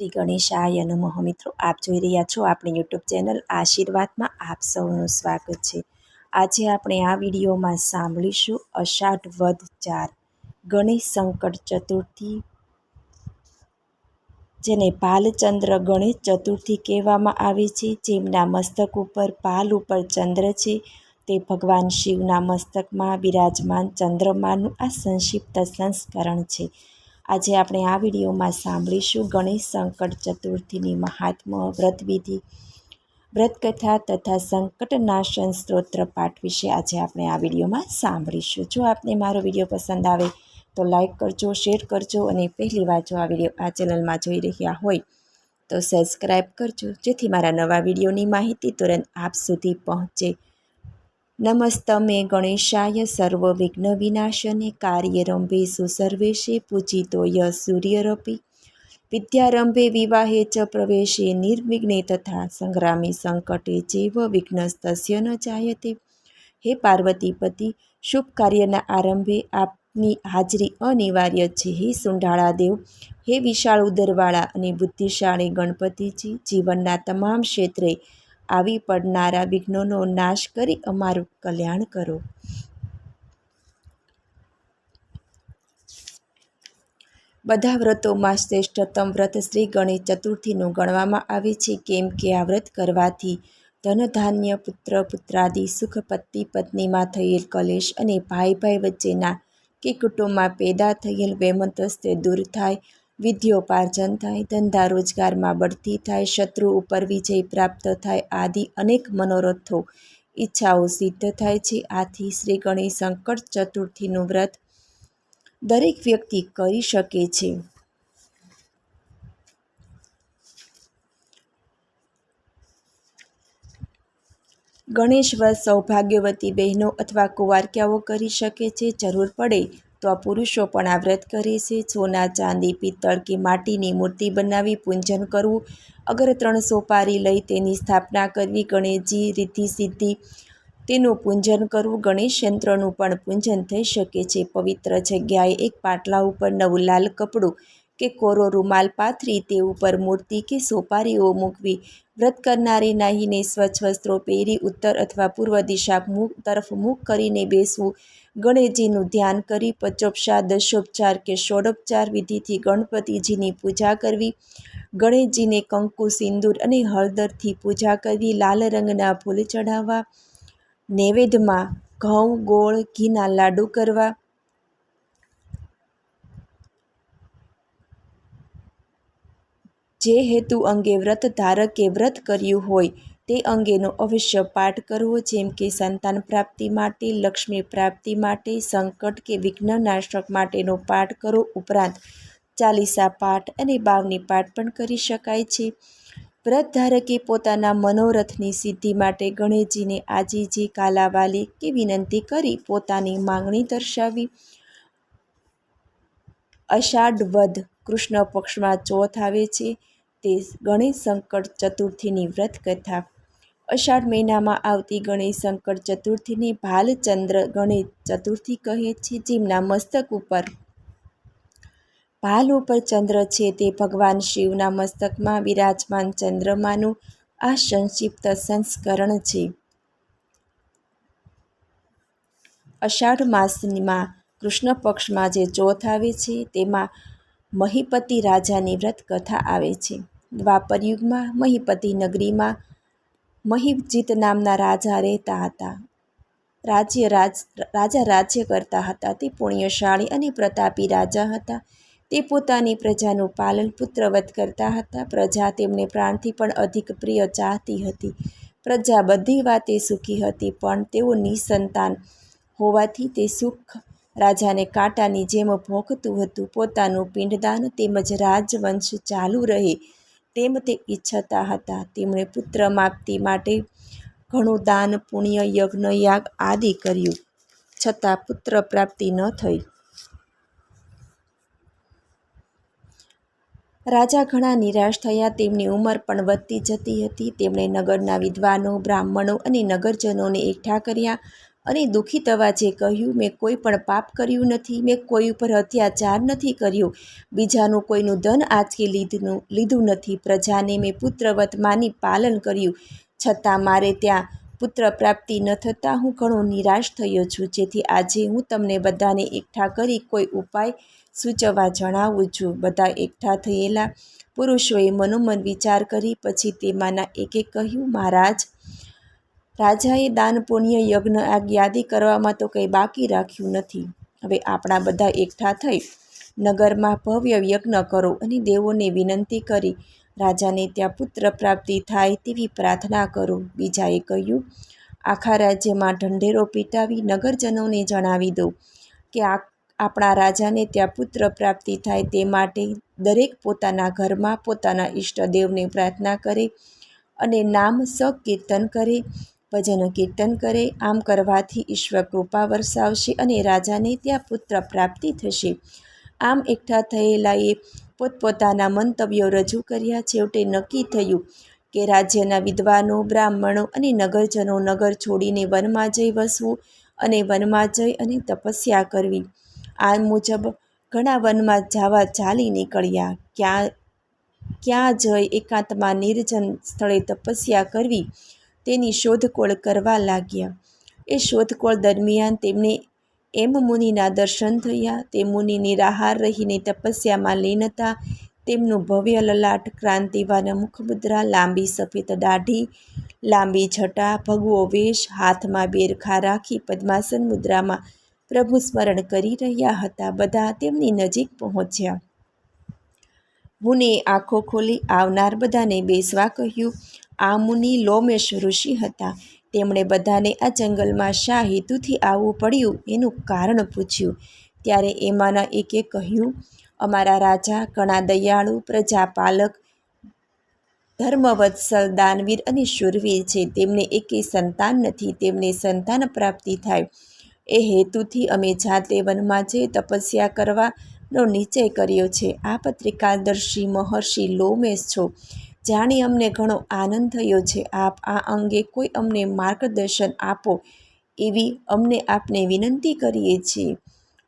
શ્રી ગણેશાય નમઃ. મિત્રો, આપ જોઈ રહ્યા છો આપણી યુટ્યુબ ચેનલ આશીર્વાદમાં આપ સૌનું સ્વાગત છે. આજે આપણે આ વિડીયોમાં સાંભળીશું અષાઢ વદ 4 ગણેશ સંકટ ચતુર્થી, જેને ભાલચંદ્ર ગણેશ ચતુર્થી કહેવામાં આવે છે. જેમના મસ્તક ઉપર ભાલ ઉપર ચંદ્ર છે, તે ભગવાન શિવના મસ્તકમાં બિરાજમાન ચંદ્રમાનું આ સંક્ષિપ્ત સંસ્કરણ છે. આજે આપણે આ વિડીયોમાં સાંભળીશું ગણેશ સંકટ ચતુર્થીની મહાત્મ્ય, વ્રતવિધિ, વ્રતકથા તથા સંકટનાશન સ્તોત્ર પાઠ વિશે આજે આપણે આ વિડીયોમાં સાંભળીશું. જો આપને મારો વિડીયો પસંદ આવે તો લાઈક કરજો, શેર કરજો અને પહેલી વાર જો આ વિડીયો આ ચેનલમાં જોઈ રહ્યા હોય તો સબસ્ક્રાઈબ કરજો, જેથી મારા નવા વિડીયોની માહિતી તુરંત આપ સુધી પહોંચે. નમસ્તમે ગણેશાય સર્વ વિઘ્ન વિનાશને કાર્યરંભેષુ સર્વેશે પૂજિતો યઃ સૂર્યરપી વિદ્યારંભે વિવાહે ચ પ્રવેશે નિર્વિઘ્ને તથા સંગ્રામે સંકટે ચૈવ વિઘ્નસ્તસ્ય ન જાયતે. હે પાર્વતીપતિ, શુભ કાર્યના આરંભે આપની હાજરી અનિવાર્ય છે. હે સુંઢાળા દેવ, હે વિશાળ ઉદરવાળા અને બુદ્ધિશાળી ગણપતિજી, જીવનના તમામ ક્ષેત્રે આવી પડનારા વિઘ્નોનો નાશ કરી અમારું કલ્યાણ કરો. બધા વ્રતોમાં શ્રેષ્ઠતમ વ્રત શ્રી ગણેશ ચતુર્થીનું ગણવામાં આવે છે, કેમ કે આ વ્રત કરવાથી ધન ધાન્ય, પુત્ર પુત્રાદિ સુખ, પતિ પત્નીમાં થયેલ કલેશ અને ભાઈ ભાઈ વચ્ચેના કે કુટુંબમાં પેદા થયેલ વૈમનસ્ય તે દૂર થાય, વિદ્યોપાર્જન થાય, ધંધા રોજગારમાં બઢતી થાય, શત્રુ ઉપર વિજય પ્રાપ્ત થાય આદિ અનેક મનોરથો, ઈચ્છાઓ સિદ્ધ થાય છે. આથી શ્રી ગણેશ સંકટ ચતુર્થીનું વ્રત દરેક વ્યક્તિ કરી શકે છે. ગણેશ વ્રત સૌભાગ્યવતી બહેનો અથવા કુંવારિકાઓ કરી શકે છે. જરૂર પડે તો આ પુરુષો પણ આ વ્રત કરે છે. સોના, ચાંદી, પિત્તળ કે માટીની મૂર્તિ બનાવી પૂજન કરવું, અગર 3 સોપારી લઈ તેની સ્થાપના કરવી, ગણેશજી રિદ્ધિ સિદ્ધિ તેનું પૂજન કરવું, ગણેશ યંત્રનું પણ પૂજન થઈ શકે છે. પવિત્ર જગ્યાએ એક પાટલા ઉપર નવું લાલ કપડું કે કોરો રૂમાલ પાથરી તે ઉપર મૂર્તિ કે સોપારીઓ મૂકવી. વ્રત કરનારે નાહીને સ્વચ્છ વસ્ત્રો પહેરી ઉત્તર અથવા પૂર્વ દિશા તરફ મુખ કરીને બેસવું. ગણેશજીનું ધ્યાન કરી પંચોપચાર, દશોપચાર કે ષોડોપચાર વિધિથી ગણપતિજીની પૂજા કરવી. ગણેશજીને કંકુ, સિંદૂર અને હળદરથી પૂજા કરવી. લાલ રંગના ફૂલ ચઢાવવા. નૈવેદ્યમાં ઘઉં, ગોળ, ઘીના લાડુ કરવા. જે હેતુ અંગે વ્રત ધારકે વ્રત કર્યું હોય તે અંગેનો અવશ્ય પાઠ કરવો, જેમ કે સંતાન પ્રાપ્તિ માટે, લક્ષ્મી પ્રાપ્તિ માટે, સંકટ કે વિઘ્ન નાશક માટેનો પાઠ કરો. ઉપરાંત ચાલીસા પાઠ અને બાવની પાઠ પણ કરી શકાય છે. વ્રત ધારકે પોતાના મનોરથની સિદ્ધિ માટે ગણેશજીને આજીજી, કાલાવાલી કે વિનંતી કરી પોતાની માંગણી દર્શાવી. અષાઢ વદ કૃષ્ણ પક્ષમાં ચોથ આવે છે, તે ગણેશ સંકટ ચતુર્થીની વ્રત કથા. અષાઢ મહિનામાં આવતી ગણેશ સંકટ ચતુર્થીને ભાલચંદ્ર ગણેશ ચતુર્થી કહે છે. જેમના મસ્તક ઉપર ભાલ ઉપર ચંદ્ર છે, તે ભગવાન શિવના મસ્તકમાં બિરાજમાન ચંદ્રમાનું આ સંક્ષિપ્ત સંસ્કરણ છે. અષાઢ માસમાં કૃષ્ણ પક્ષમાં જે ચોથ આવે છે, તેમાં મહિપતિ રાજાની વ્રત કથા આવે છે. દ્વાપર યુગમાં મહિપતિ નગરીમાં મહિપજીત નામના રાજા રહેતા હતા. રાજા રાજ્ય કરતા હતા. તે પુણ્યશાળી અને પ્રતાપી રાજા હતા. તે પોતાની પ્રજાનું પાલન પુત્રવત કરતા હતા. પ્રજા તેમને પ્રાણથી પણ અધિક પ્રિય ચાહતી હતી. પ્રજા બધી વાતે સુખી હતી, પણ તેઓ નિસંતાન હોવાથી તે સુખ રાજાને કાંટાની જેમ ભોંકતું હતું. પોતાનું પિંડદાન તેમજ રાજવંશ ચાલુ રહે તેમ તે ઈચ્છતા હતા. તેમણે પુત્ર પ્રાપ્તિ માટે ઘણું દાન, પુણ્ય, યજ્ઞ, યાગ આદિ કર્યું, છતાં પુત્ર પ્રાપ્તિ ન થઈ. રાજા ઘણા નિરાશ થયા. તેમની ઉંમર પણ વધતી જતી હતી. તેમણે નગરના વિદ્વાનો, બ્રાહ્મણો અને નગરજનોને એકઠા કર્યા. અને દુઃખિત અવાજે કહ્યું, મેં કોઈ પણ પાપ કર્યું નથી, મેં કોઈ ઉપર અત્યાચાર નથી કર્યો, બીજાનું કોઈનું ધન આંચકી લીધું નથી, પ્રજાને મેં પુત્રવત માની પાલન કર્યું, છતાં મારે ત્યાં પુત્ર પ્રાપ્તિ ન થતાં હું ઘણો નિરાશ થયો છું. જેથી આજે હું તમને બધાને એકઠા કરી કોઈ ઉપાય સૂચવવા જણાવું છું. બધા એકઠા થયેલા પુરુષોએ મનોમન વિચાર કરી પછી તેમાંના એકે કહ્યું, મહારાજ, રાજાએ દાન, પુણ્ય, યજ્ઞ યાદી કરવામાં તો કંઈ બાકી રાખ્યું નથી. હવે આપણા બધા એકઠા થઈ નગરમાં ભવ્ય યજ્ઞ કરો અને દેવોને વિનંતી કરી રાજાને ત્યાં પુત્ર પ્રાપ્તિ થાય તેવી પ્રાર્થના કરો. બીજાએ કહ્યું, આખા રાજ્યમાં ઢંઢેરો પીટાવી નગરજનોને જણાવી દો કે આપણા રાજાને ત્યાં પુત્ર પ્રાપ્તિ થાય તે માટે દરેક પોતાના ઘરમાં પોતાના ઈષ્ટદેવને પ્રાર્થના કરે અને નામ સંકીર્તન કરે, ભજન કીર્તન કરે. આમ કરવાથી ઈશ્વર કૃપા વરસાવશે અને રાજાને ત્યાં પુત્ર પ્રાપ્તિ થશે. આમ એકઠા થયેલાએ પોતપોતાના મંતવ્યો રજૂ કર્યા. છેવટે નક્કી થયું કે રાજ્યના વિદ્વાનો, બ્રાહ્મણો અને નગરજનો નગર છોડીને વનમાં જઈ વસવું અને વનમાં જઈ અને તપસ્યા કરવી. આ મુજબ ઘણા વનમાં જવા ચાલી નીકળ્યા. ક્યાં જઈ એકાંતમાં નિર્જન સ્થળે તપસ્યા કરવી તેની શોધખોળ કરવા લાગ્યા. એ શોધખોળ દરમિયાન તેમને એમ મુનિના દર્શન થયા. તે મુનિ નિરાહાર રહીને તપસ્યામાં લીન હતા. તેમનું ભવ્ય લલાટ, ક્રાંતિવાન મુખમુદ્રા, લાંબી સફેદ દાઢી, લાંબી જટા, ભગવો વેશ, હાથમાં બેરખા રાખી પદ્માસન મુદ્રામાં પ્રભુ સ્મરણ કરી રહ્યા હતા. બધા તેમની નજીક પહોંચ્યા. મુનિએ આંખો ખોલી આવનાર બધાને બેસવા કહ્યું. આ મુનિ લોમેશ ઋષિ હતા. તેમણે બધાને આ જંગલમાં શા હેતુથી આવવું પડ્યું એનું કારણ પૂછ્યું. ત્યારે એમાંના એકે કહ્યું, અમારા રાજા ઘણા દયાળુ, પ્રજાપાલક, ધર્મવત્સલ, દાનવીર અને શૂરવીર છે. તેમને એકેય સંતાન નથી. તેમને સંતાન પ્રાપ્તિ થાય એ હેતુથી અમે જાતે વનમાં જઈ તપસ્યા કરવાનો નિશ્ચય કર્યો છે. આ પત્રિકાદર્શી મહર્ષિ લોમેશ છો. જાણી અમને ઘણો આનંદ થયો છે. આપ આ અંગે કોઈ અમને માર્ગદર્શન આપો એવી અમને આપને વિનંતી કરીએ છીએ.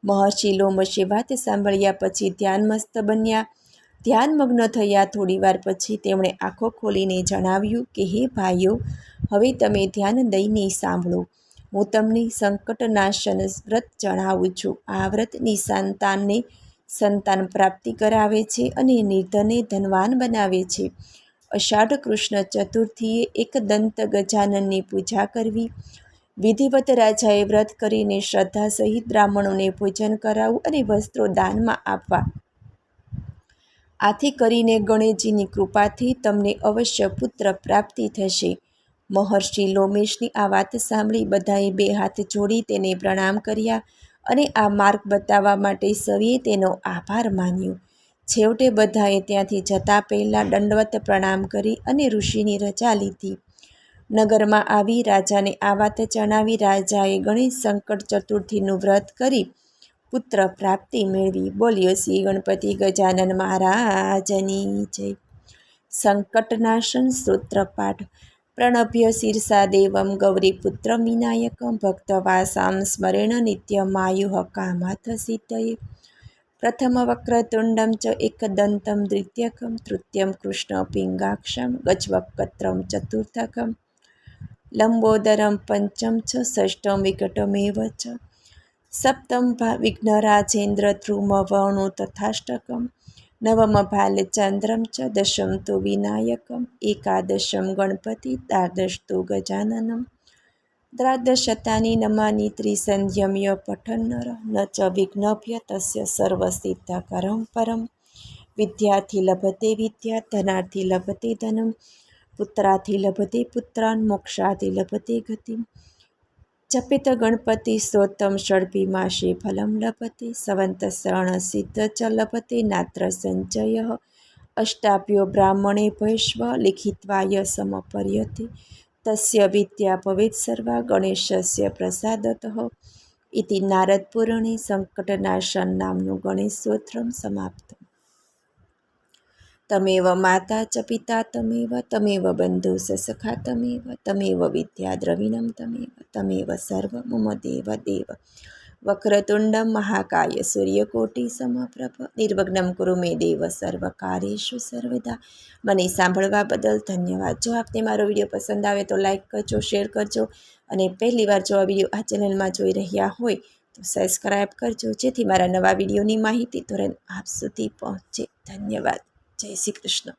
મહર્ષિ લોમશે વાત સાંભળ્યા પછી ધ્યાનમસ્ત બન્યા, ધ્યાનમગ્ન થયા. થોડીવાર પછી તેમણે આંખો ખોલીને જણાવ્યું કે હે ભાઈઓ, હવે તમે ધ્યાન દઈને સાંભળો. હું તમને સંકટનાશન વ્રત જણાવું છું. આ વ્રત નિસંતાનને સંતાન પ્રાપ્તિ કરાવે છે અને નિર્ધનને ધનવાન બનાવે છે. અષાઢ કૃષ્ણ ચતુર્થીએ એકદંત ગજાનનની પૂજા કરવી. વિધિવત રાજાએ વ્રત કરીને શ્રદ્ધા સહિત બ્રાહ્મણોને ભોજન કરાવવું અને વસ્ત્રો દાનમાં આપવા. આથી કરીને ગણેશજીની કૃપાથી તમને અવશ્ય પુત્ર પ્રાપ્તિ થશે. મહર્ષિ લોમેશની આ વાત સાંભળી બધાએ બે હાથ જોડી તેને પ્રણામ કર્યા અને આ માર્ગ બતાવવા માટે સૌએ તેનો આભાર માન્યો. છેવટે બધાએ ત્યાંથી જતા પહેલાં દંડવત પ્રણામ કરી અને ઋષિની રજા લીધી. નગરમાં આવી રાજાને આ વાત જણાવી રાજાએ ગણેશ સંકટ ચતુર્થીનું વ્રત કરી પુત્ર પ્રાપ્તિ મેળવી. બોલ્યો શ્રી ગણપતિ ગજાનન મહારાજની જય. સંકટનાશન સ્તોત્રપાઠ. પ્રણભ્ય શિરસા દેવમ ગૌરીપુત્રમ વિનાયકમ ભક્તવાસામ સ્મરેણ નિત્યમાયુઃ કામાર્થ સિદ્ધયે. પ્રથમ વક્રતુંડમ ચ એકદંતમ દ્વિતીયકમ તૃતીયમ કૃષ્ણ પિંગાક્ષમ ગજવક્ત્રમ ચતુર્થકમ લંબોદરમ પંચમ ચ ષષ્ઠમ વિકટમેવ ચ સપ્તમ વિઘ્નરાજેન્દ્ર ધ્રુમવર્ણો તથાષ્ટકમ નવમ ભાલચંદ્રમ ચ દશમ તો વિનાયકમ એકાદશમ ગણપતિ દ્વાદશ તો ગજાનનમ દ્વાદશતાની નમાની ત્રિસંધ્યમ્ય પઠન નર ન ચ વિઘ્નભ્ય તસ્ય સર્વસિદ્ધકરમ પરમ. વિદ્યાર્થી લભતે વિદ્યા, ધનાર્થી લભતે ધનમ, પુત્રાર્થી લભતે પુત્રાન, મોક્ષાર્થી લભતે ગતિમ. જપેત ગણપતિ સ્તોત્રમ ષડ્ભી માસે ફલમ લભતે સવંત શરણ સિદ્ધ ચ લભતે નાત્ર સંચય અષ્ટાભ્યો બ્રાહ્મણે ભૈષ્વ લિખિત્વાય સમપર્યતે તસ્ય વિદ્યા ભવેત સર્વા ગણેશસ્ય પ્રસાદતઃ. ઇતિ નારદ પુરાણે સંકટનાશન નામનું ગણેશ સ્તોત્રમ સમાપ્ત. તમેવ માતા ચ પિતા તમેવ બંધુ સ સખા તમેવ વિદ્યા દ્રવિણમ તમેવ સર્વ મમ દેવ દેવ. વક્રતુંડમ મહાકાય સૂર્યકોટિ સમપ્રભ નિર્વિઘ્નમ કુરુ મે દેવ સર્વ કાર્યેષુ સર્વદા. મને સાંભળવા બદલ ધન્યવાદ. જો આપને મારો વિડીયો પસંદ આવે તો લાઈક કરજો, શેર કરજો અને પહેલીવાર જો આ વિડીયો આ ચેનલમાં જોઈ રહ્યા હોય તો સબસ્ક્રાઈબ કરજો, જેથી મારા નવા વિડીયોની માહિતી તુરંત આપ સુધી પહોંચે. ધન્યવાદ. જય શ્રી કૃષ્ણ.